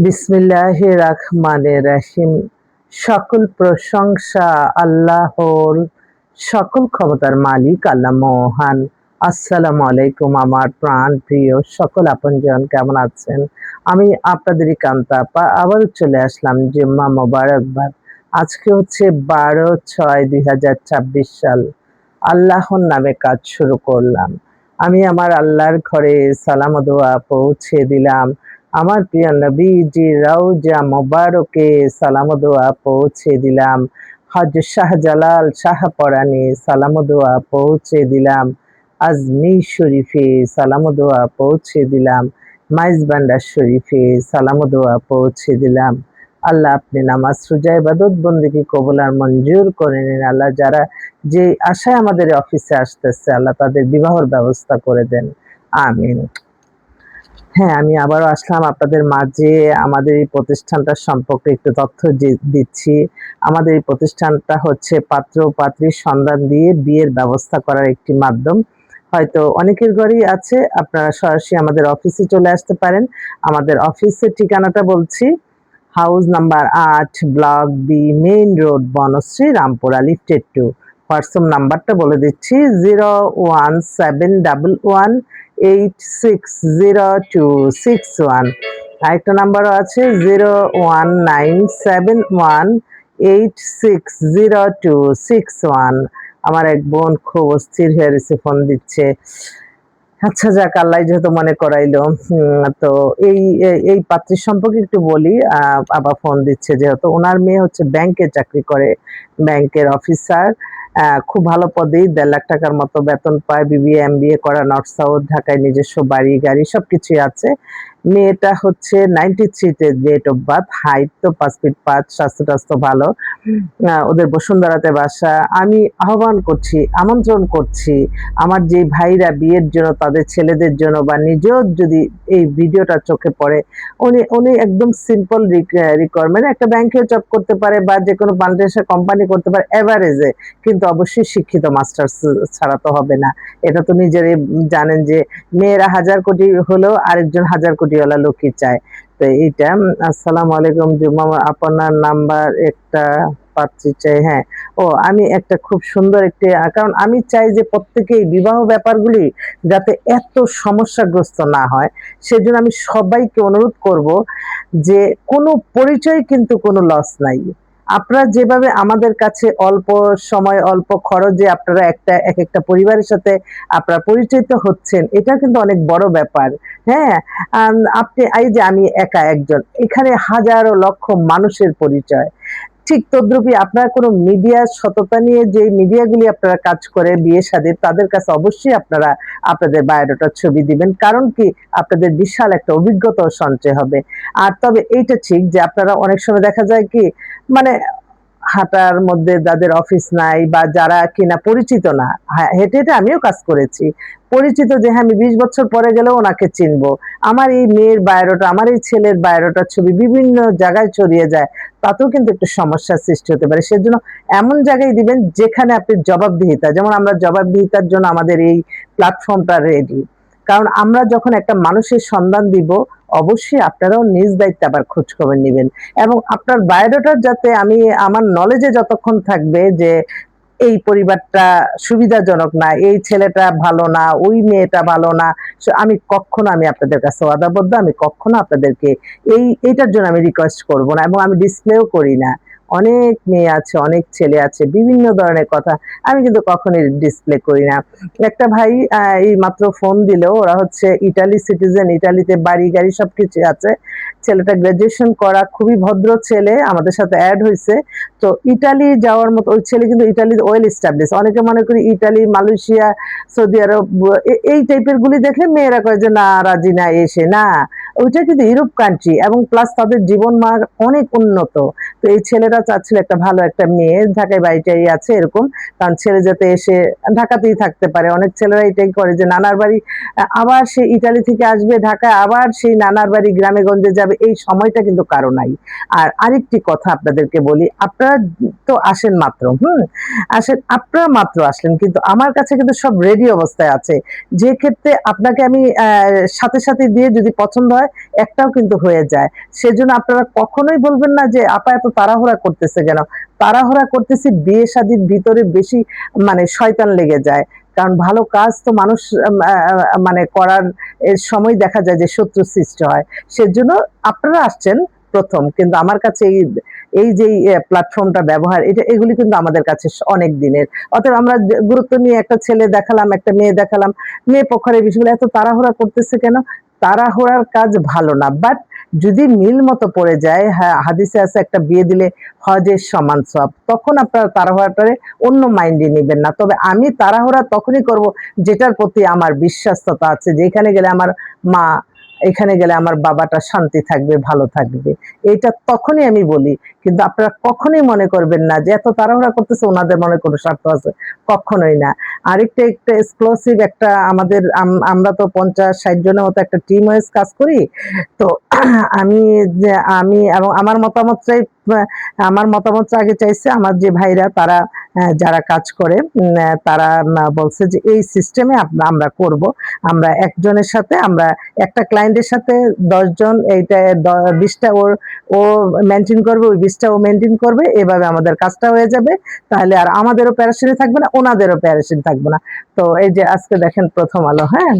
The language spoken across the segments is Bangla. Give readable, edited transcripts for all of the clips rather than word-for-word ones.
বিসমিল্লাহির রহমানির রহিম। সকল প্রশংসা আল্লাহর, সকল ক্ষমতার মালিক আল্লাহ মহান। আসসালামু আলাইকুম আমার প্রাণ প্রিয় সকল আপনজন, কেমন আছেন? আমি আপনাদেরই কান্তা আপা আবারও চলে আসলাম জুম্মা মোবারকবাদ। আজকে হচ্ছে 12/6/2026 সাল। আল্লাহর নামে কাজ শুরু করলাম। আমি আমার আল্লাহর ঘরে সালাম ও দোয়া পৌঁছে দিলাম। আমার প্রিয় নবীজি রওজা মোবারকে সালাম ও দোয়া পৌঁছে দিলাম। হযরত শাহজালাল শাহপরাণে সালাম ও দোয়া পৌঁছে দিলাম। আজমির শরীফে সালাম ও দোয়া পৌঁছে দিলাম। মাইজবান্ডার শরীফে সালাম ও দোয়া পৌঁছে দিলাম। আল্লাহ আপনি নামাজ রোজা ইবাদত বন্দেগী কবুল আর মঞ্জুর করে নিন। আল্লাহ যারা যে আশায় আমাদের অফিসে আসতেছে, আল্লাহ তাদের বিবাহের ব্যবস্থা করে দেন। আমিন। হ্যাঁ, আমি আবারও আসলাম আপনাদের মাঝে। আমাদের এই প্রতিষ্ঠানটা সম্পর্কে একটু তথ্য দিচ্ছি। আমাদের এই প্রতিষ্ঠানটা হচ্ছে পাত্র পাত্রীর সন্ধান দিয়ে বিয়ের ব্যবস্থা করার একটি মাধ্যম। হয়তো অনেকের ঘরেই আছে, আপনারা সরাসরি আমাদের অফিসে চলে আসতে পারেন। আমাদের অফিসের ঠিকানাটা বলছি, house number 8, block B, main road, Banasree, Rampura, lifted 2। WhatsApp নাম্বারটা বলে দিচ্ছি, 01711860261। আরেকটা নাম্বারও আছে, 01971860261। আমার এক বোন খুব অস্থির হয়ে রয়েছে, ফোন দিচ্ছে। আচ্ছা যাক, আল্লাহ যেহেতু মনে করাইলো। তো এই এই পাত্রীর সম্পর্কে একটু বলি। আবার ফোন দিচ্ছে যেহেতু, ওনার মেয়ে হচ্ছে ব্যাংকে চাকরি করে, ব্যাংকের অফিসার। খুব ভালো পদেই, 1.5 লাখ টাকার মতো বেতন পায়, বিবিএ এমবিএ করা, নর্থ সাউথ, ঢাকায় নিজস্ব বাড়ি গাড়ি সবকিছুই আছে। মেয়েটা হচ্ছে 93-তে ডেট অফ বার্থ, হাইট তো 5 ফিট 5, স্বাস্থ্য টাস্থ্য ভালো। ওদের বসুন্ধরাতে বাসা। আমি আহ্বান করছি, আমন্ত্রণ করছি আমার যে ভাইরা বিয়ের জন্য তাদের ছেলেদের জন্য বা নিজেও যদি এই ভিডিওটা চোখে পড়ে, উনি উনি একদম সিম্পল রিকোয়ারমেন্ট, একটা ব্যাংকেও জব করতে পারে বা যে কোনো মাল্টিনেশনাল কোম্পানি করতে পারে এভারেজে, কিন্তু অবশ্যই শিক্ষিত, মাস্টার্স ছাড়া তো হবে না। এটা তো নিজেরই জানেন যে মেয়েরা 1000 কোটি হলেও আরেকজন 1000 কোটিওয়ালা লোকই চায়। তো এইটা। আসসালামু আলাইকুম জুম্মা, আপনার নাম্বার একটা পাত্রী চাই। হ্যাঁ, ও আমি একটা খুব সুন্দর একটি, কারণ আমি চাই যে প্রত্যেকেই বিবাহ ব্যাপারগুলি যাতে এত সমস্যাগ্রস্ত না হয়, সেজন্য আমি সবাইকে অনুরোধ করব যে কোনো পরিচয় কিন্তু কোনো লস নাই। আপনারা যেভাবে আমাদের কাছে অল্প সময় অল্প খরচে আপনারা এক একটা পরিবারের সাথে আপনারা পরিচিত হচ্ছেন, এটা কিন্তু অনেক বড় ব্যাপার। হ্যাঁ, আপনি এই যে আমি একা একজন, এখানে হাজারো লক্ষ মানুষের পরিচয়। ঠিক তদ্রুপই আপনারা কোনো মিডিয়ার সততা নিয়ে যে মিডিয়াগুলি আপনারা কাজ করে বিয়ে শাদী, তাদের কাছে অবশ্যই আপনারা আপনাদের বায়োডাটার ছবি দিবেন। কারণ কি, আপনাদের বিশাল একটা অভিজ্ঞতাও সঞ্চয় হবে। আর তবে এইটা ঠিক যে আপনারা অনেক সময় দেখা যায় কি, মানে হাঁটার মধ্যে যাদের অফিস নাই বা যারা কিনা পরিচিত না, হ্যাঁ, হেঁটে হেঁটে আমিও কাজ করেছি, পরিচিত যে হ্যাঁ আমি 20 বছর পরে গেলেও ওনাকে চিনবো, আমার এই মেয়ের বায়োডাটা, আমার এই ছেলের বায়োডাটার ছবি বিভিন্ন জায়গায় ছড়িয়ে যায়, তাতেও কিন্তু একটু সমস্যার সৃষ্টি হতে পারে। সেজন্য এমন জায়গায় দিবেন যেখানে আপনি জবাবদিহিতা, যেমন আমরা জবাবদিহিতার জন্য আমাদের এই প্ল্যাটফর্মটা রেডি। কারণ আমরা যখন একটা মানুষের সন্ধান দিব, অবশ্যই আপনারাও নিজ দায়িত্বে আবার খোঁজ খবর নিবেন, এবং আপনার বায়োডাটার যাতে আমি আমার নলেজে যতক্ষণ থাকবে যে এই পরিবারটা সুবিধাজনক না, এই ছেলেটা ভালো না, ওই মেয়েটা ভালো না, আমি কখনো, আমি আপনাদের কাছে ওয়াদাবদ্ধ, আমি কখনো আপনাদেরকে এইটার জন্য আমি রিকোয়েস্ট করব না, এবং আমি ডিসপ্লেও করি না। অনেক মেয়ে আছে, অনেক ছেলে আছে, বিভিন্ন ধরনের কথা, আমি কিন্তু কখনোই ডিসপ্লে করি না। একটা ভাই এই মাত্র ফোন দিল, ওরা হচ্ছে ইটালি সিটিজেন, ইটালিতে বাড়ি গাড়ি সবকিছু আছে। ছেলেটা গ্রাজুয়েশন করা, খুবই ভদ্র ছেলে, আমাদের সাথে অ্যাড হয়েছে। তো ইটালি যাওয়ার মতো, ওই ছেলে কিন্তু ইটালির ওয়েল এস্টাবলিশ। অনেকে মনে করি ইটালি, মালয়েশিয়া, সৌদি আরব এই টাইপের গুলি দেখলে মেয়েরা কয় যে না, রাজি না, এসে না, ওইটা কিন্তু ইউরোপ কান্ট্রি, এবং প্লাস তাদের জীবন মান অনেক উন্নত। তো এই ছেলেরা চাচ্ছিল একটা ভালো একটা মেয়ে, ঢাকায় বাড়িটাই আছে এরকম, কারণ ছেলে যাতে এসে ঢাকাতেই থাকতে পারে। অনেক ছেলেরা এটাই করে যে নানার বাড়ি, আবার সে ইটালি থেকে আসবে ঢাকা, আবার সেই নানার বাড়ি গ্রামে গঞ্জে যাবে, এই সময়টা কিন্তু কারো নাই। আর আরেকটি কথা আপনাদেরকে বলি, আপনারা তো আসেন মাত্র, আসেন, আপনারা মাত্র আসলেন, কিন্তু আমার কাছে কিন্তু সব রেডি অবস্থায় আছে, যে ক্ষেত্রে আপনাকে আমি সাথে সাথে দিয়ে যদি পছন্দ হয় হয়, একটাও কিন্তু হয়ে যায়। সেজন্য আপনারা কখনোই বলবেন না যে আপা এত তাড়াহুড়া করতেছে কেন? তাড়াহুড়া করতেছি বিয়ে শাদীর ভিতরে বেশি মানে শয়তান লেগে যায়। কারণ ভালো কাজ তো মানুষ মানে করার সময় দেখা যায় যে শত্রু সৃষ্টি হয়। সেজন্য আপনারা আসছেন ১ম, কিন্তু আমার কাছে এই যে প্ল্যাটফর্মটা ব্যবহার এগুলি কিন্তু আমাদের কাছে অনেক দিনের। অতএব আমরা গুরুত্ব নিয়ে একটা ছেলে দেখালাম, একটা মেয়ে দেখালাম। মেয়ে পক্ষের এই বিষয়গুলো এত তাড়াহুড়া করতেছে কেন? তাড়াহুড়ার কাজ ভালো না। বাট যদি মিল মতো পড়ে যায়, হ্যাঁ, হাদিসে আছে একটা বিয়ে দিলে হজের সমান সওয়াব। তখন আপনারা তাড়াহুড়াটারে অন্য মাইন্ডে নিবেন না। তবে আমি তাড়াহুড়া তখনই করব যেটার প্রতি আমার বিশ্বাস্ততা আছে, যে এখানে গেলে আমার মা, এখানে গেলে আমার বাবাটা শান্তি থাকবে, ভালো থাকবে। এটা তখনই আমি বলি। কিন্তু আপনারা কখনোই মনে করবেন না যে এত তাড়াহুড়া করতেছে ওনাদের মনে কোনো স্বার্থ আছে। কখনোই না। আরেকটা একটা এক্সক্লুসিভ একটা আমাদের আমরা তো ৫০-৬০ জনের মতো একটা টিম ওয়াইজ কাজ করি। তো আমি যে আমি এবং আমার মতামত আগে চাইছে আমার যে ভাইরা তারা যারা কাজ করে তারা বলছে যে এই সিস্টেমে আমরা করব। আমরা একজনের সাথে আমরা একটা ক্লায়েন্টের সাথে ১০ জন, এইটা ২০ টা ও মেইনটেইন করবে, ওই ২০ টা ও মেইনটেইন করবে। এভাবে আমাদের কাজটা হয়ে যাবে। তাহলে আর আমাদেরও প্যারাশানি থাকবে না, ওনাদেরও প্যারাশানি থাকবে না। তো এই যে আজকে দেখেন প্রথম আলো, হ্যাঁ?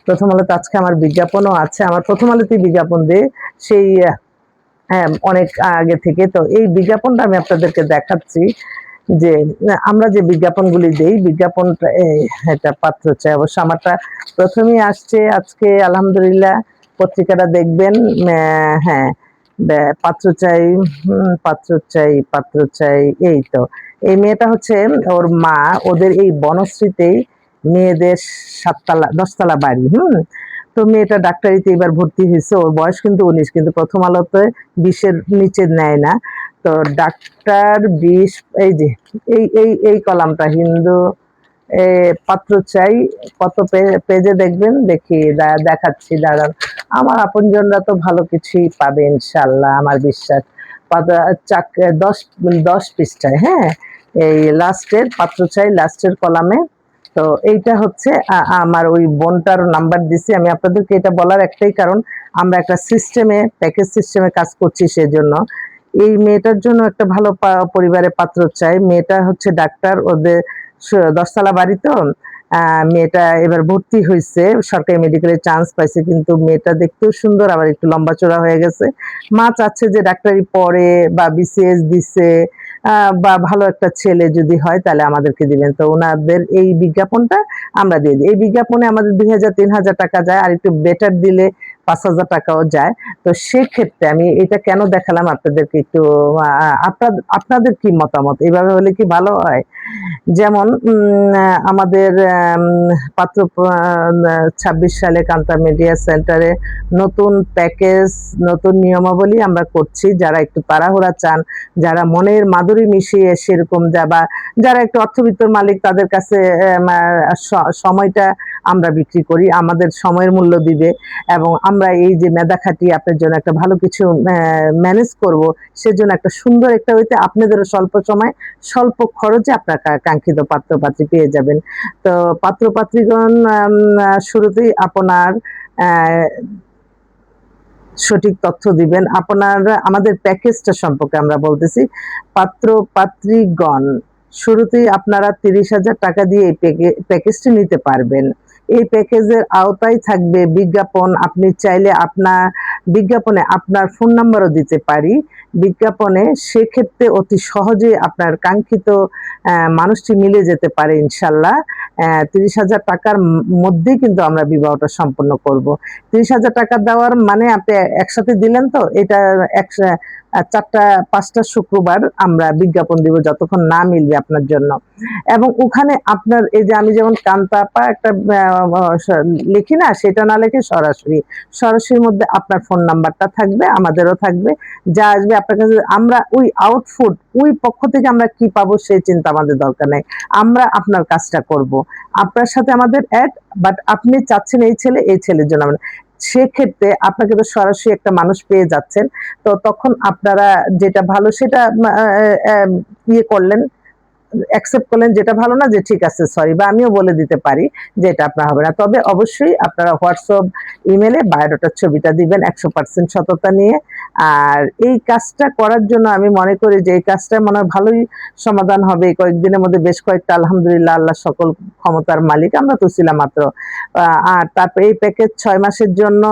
প্রথম আলোতে আজকে আমার বিজ্ঞাপনও আছে। আমার প্রথম আলোতেই বিজ্ঞাপন দেই সেই হ্যাঁ, অনেক আগে থেকে। তো এই বিজ্ঞাপনটা আমি আপনাদেরকে দেখাচ্ছি যে আমরা যে বিজ্ঞাপনগুলি দেই, বিজ্ঞাপনটা এটা পাত্র চাই। অবশ্য আমারটা ১ম এই আসছে আজকে আলহামদুলিল্লাহ। পত্রিকাটা দেখবেন। হ্যাঁ, পাত্র চাই, পাত্র চাই, পাত্র চাই, এই তো। এই মেয়েটা হচ্ছে ওর মা, ওদের এই বনশ্রীতেই মেয়েদের ১০ তলা বাড়ি। তো মেয়েটা ডাক্তারিতে এবার ভর্তি হয়েছে। ওর বয়স কিন্তু ১৯, কিন্তু প্রথম আলোতে ২০-এর নিচে নেয় না। তো ডাক্তার ২০, এই যে এই কলামটা হিন্দু পাত্র চাই, কত পেজে দেখবেন, দেখি দেখাচ্ছি দাঁড়ান। আমার আপনজনরা তো ভালো কিছুই পাবে ইনশাল্লাহ, আমার বিশ্বাস। ১০ পৃষ্ঠায়, হ্যাঁ, এই লাস্টের পাত্র চাই লাস্টের কলামে। তো এইটা হচ্ছে আমার ওই বোনটার নাম্বার দিছি। আমি আপনাদেরকে এটা বলার একটাই কারণ, আমরা একটা সিস্টেমে, প্যাকেজ সিস্টেমে কাজ করছি। সেজন্য এই মেয়েটার জন্য একটা ভালো পরিবারে পাত্র চাই। মেয়েটা হচ্ছে ডাক্তার, ওদের ১০ তলা বাড়ি তো। মেয়েটা এবার ভর্তি হয়েছে, সরকারি মেডিকেলে চান্স পাইছে, কিন্তু মেয়েটা দেখতেও সুন্দর, আবার একটু লম্বা চড়া হয়ে গেছে। মা চাচ্ছে যে ডাক্তারি পড়ে বা বিসিএস দিছে, বা ভালো একটা ছেলে যদি হয় তাহলে আমাদেরকে দিবেন। তো ওনাদের এই বিজ্ঞাপনটা আমরা দিয়ে দিই। এই বিজ্ঞাপনে আমাদের ২,০০০-৩,০০০ টাকা যায়, আর একটু বেটার দিলে ৫,০০০ টাকাও যায়। তো সেক্ষেত্রে আমি এটা কেন দেখালাম আপনাদেরকে একটু, আপনাদের কি মতামত? এভাবে হলে কি ভালো হয়? যেমন আমাদের পাত্র ২৬ সালে কান্তা মিডিয়া সেন্টারে নতুন প্যাকেজ, নতুন নিয়মাবলী আমরা করছি। যারা একটু তাড়াহুড়া চান, যারা মনের মাধুরী মিশিয়ে সেরকম বা যারা একটু অর্থবিত্তর মালিক, তাদের কাছে সময়টা আমরা বিক্রি করি, আমাদের সময়ের মূল্য দিবে, এবং আমরা এই যে মেধা খাটিয়ে আপনার জন্য একটা ভালো কিছু ম্যানেজ করব, সেজন্য একটা সুন্দর একটা হইতে আপনাদেরও স্বল্প সময় স্বল্প খরচে আপনার কাঙ্ক্ষিত পাত্র-পাত্রী পেয়ে যাবেন। তো পাত্র-পাত্রীগণ শুরুতেই আপনার সঠিক তথ্য দিবেন। আপনারা আমাদের প্যাকেজটা সম্পর্কে আমরা বলতেছি। পাত্র-পাত্রীগণ শুরুতেই আপনারা ৩০,০০০ টাকা দিয়ে এই প্যাকেজটি নিতে পারবেন। এই প্যাকেজের আওতায় থাকবে বিজ্ঞাপন। আপনি চাইলে বিজ্ঞাপনে আপনার ফোন নাম্বারও দিতে পারি। বিজ্ঞাপনে সেক্ষেত্রে অতি সহজেই আপনার কাঙ্ক্ষিত মানুষটি মিলে যেতে পারে ইনশাল্লাহ। ৩০,০০০ টাকার মধ্যেই কিন্তু আমরা বিবাহটা সম্পন্ন করব। ৩০,০০০ টাকা দেওয়ার মানে আপনি একসাথে দিলেন তো, এটা ৪টা ৫টা শুক্রবার আমরা বিজ্ঞাপন দিব যতক্ষণ না মিলবে আপনার জন্য। এবং ওখানে আপনার এই যে আমি যেমন কান্তাপা একটা লিখি না, সেটা না লিখে সরাসরির মধ্যে আপনার ফোন নাম্বারটা থাকবে, আমাদেরও থাকবে। যা আসবে আপনার কাছে, আমরা ওই আউটপুট, ওই পক্ষ থেকে আমরা কি পাবো সেই চিন্তা আমাদের দরকার নেই। আমরা আপনার কাজটা করব। আপনার সাথে আমাদের বাট আপনি চাচ্ছেন এই ছেলের জন্য আমরা, সেক্ষেত্রে আপনাকে তো সরাসরি একটা মানুষ পেয়ে যাচ্ছেন। তো তখন আপনারা যেটা ভালো সেটা ইয়ে করলেন, অ্যাকসেপ্ট করলেন, যেটা ভালো না যে ঠিক আছে সরি, বা আমিও বলে দিতে পারি যে এটা আপনার হবে না। তবে অবশ্যই আপনারা হোয়াটসঅ্যাপ ইমেলে বায়োডাটার ছবিটা দিবেন 100% সততা নিয়ে। আর এই কাজটা করার জন্য আমি মনে করি যে এই কাজটা মনে হয় ভালোই সমাধান হবে এই কয়েকদিনের মধ্যে। বেশ কয়েকটা আলহামদুলিল্লাহ, আল্লাহ সকল ক্ষমতার মালিক, আমরা তো ছিলাম মাত্র। আর তারপরে এই প্যাকেজ 6 মাসের জন্য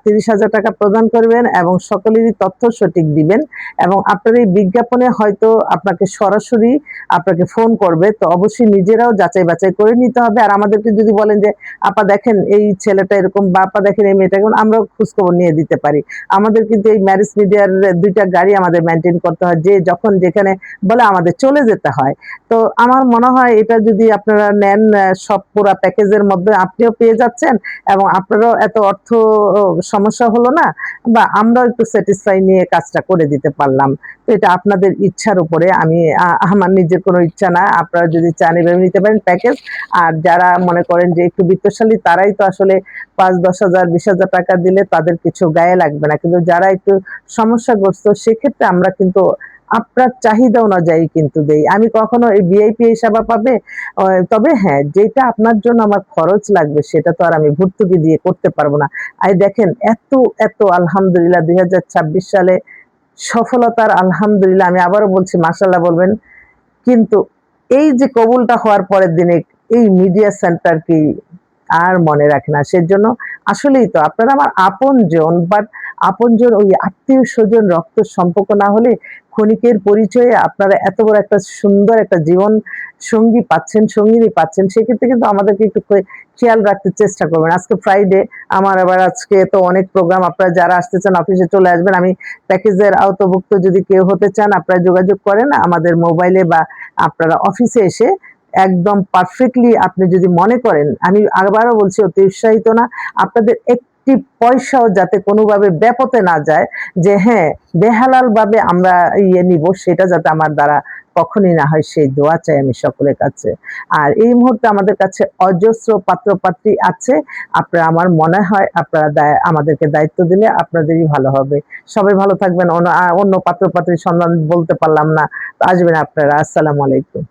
30,000 টাকা প্রদান করবেন এবং সকলেরই তথ্য সঠিক দিবেন। এবং আপনার এই বিজ্ঞাপনে হয়তো আপনাকে সরাসরি আপনাকে ফোন করবে, তো অবশ্যই নিজেরাও যাচাই বাছাই করে নিতে হবে। আর আমাদেরকে যদি বলেন যে আপা দেখেন এই ছেলেটা এরকম, বা আপা দেখেন এই মেয়েটা এরকম, আমরাও খোঁজখবর নিয়ে দিতে পারি। আমাদের কিন্তু এই ম্যারেজ মিডিয়ার 2টা গাড়ি আমাদের মেনটেন করতে হয়, যে যখন যেখানে বলে আমাদের চলে যেতে হয়। তো আমার মনে হয় এটা যদি আপনারা নেন, সব পুরা প্যাকেজের মধ্যে আপনিও পেয়ে যাচ্ছেন এবং আপনারও এত অর্থ সমস্যা হলো না, বা আমরাও একটু স্যাটিসফাই নিয়ে কাজটা করে দিতে পারলাম। তো এটা আপনাদের ইচ্ছার উপরে। আমি আমার নিজের কোনো ইচ্ছা না, আপনারা যদি চান এভাবে নিতে পারেন প্যাকেজ। আর যারা মনে করেন যে একটু বিত্তশালী, তারাই তো আসলে 5-10,000 20,000 টাকা দিলে তাদের কিছু গায়ে লাগবে না। কিন্তু যারা একটু সমস্যাগ্রস্ত, সেক্ষেত্রে আমরা কিন্তু আপনার চাহিদা অনুযায়ী কিন্তু দেই। আমি কখনো এই ভিআইপি এই সেবা পাবে, তবে হ্যাঁ, যেটা আপনার জন্য আমার খরচ লাগবে সেটা তো আর আমি ভর্তুকি দিয়ে করতে পারবো না। দেখেন এত আলহামদুলিল্লাহ 2026 সালে সফলতার আলহামদুলিল্লাহ, আমি আবারও বলছি মাশাআল্লাহ বলবেন। কিন্তু এই যে কবুলটা হওয়ার পরের দিনে এই মিডিয়া সেন্টার কি আর মনে রাখে না। সেজন্য আসলেই তো আপনারা আমার আপনজন, বাট আপনজন ওই আত্মীয়-স্বজন রক্তের সম্পর্ক না হলে ক্ষণিকের পরিচয়ে আপনারা এত বড় একটা সুন্দর একটা জীবন সঙ্গী পাচ্ছেন, সঙ্গিনী পাচ্ছেন। সেক্ষেত্রে কিন্তু আমাদেরকে একটু খেয়াল রাখতে চেষ্টা করবেন। আজকে ফ্রাইডে, আমার আবার আজকে তো অনেক প্রোগ্রাম। আপনারা যারা আসতে চান অফিসে চলে আসবেন। আমি প্যাকেজের আওতাভুক্ত যদি কেউ হতে চান, আপনারা যোগাযোগ করেন আমাদের মোবাইলে, বা আপনারা অফিসে এসে একদম পারফেক্টলি আপনি যদি মনে করেন, আমি আবারও বলছি অতি উৎসাহিত না, আপনাদের একটি পয়সাও যাতে কোনোভাবে ব্যাপতে না যায়, যে হ্যাঁ বেহালাল ভাবে আমরা নিব, সেটা যাতে আমার দ্বারা কখনই না হয়, সেই দোয়া চাই আমি সকলের কাছে। আর এই মুহূর্তে আমাদের কাছে অজস্র পাত্রপাত্রী আছে। আপনারা, আমার মনে হয় আপনারা আমাদেরকে দায়িত্ব দিলে আপনাদেরই ভালো হবে। সবাই ভালো থাকবেন। অন্য পাত্রপাত্রীর সন্ধান বলতে পারলাম না, তো আসবেন আপনারা। আসসালামু আলাইকুম।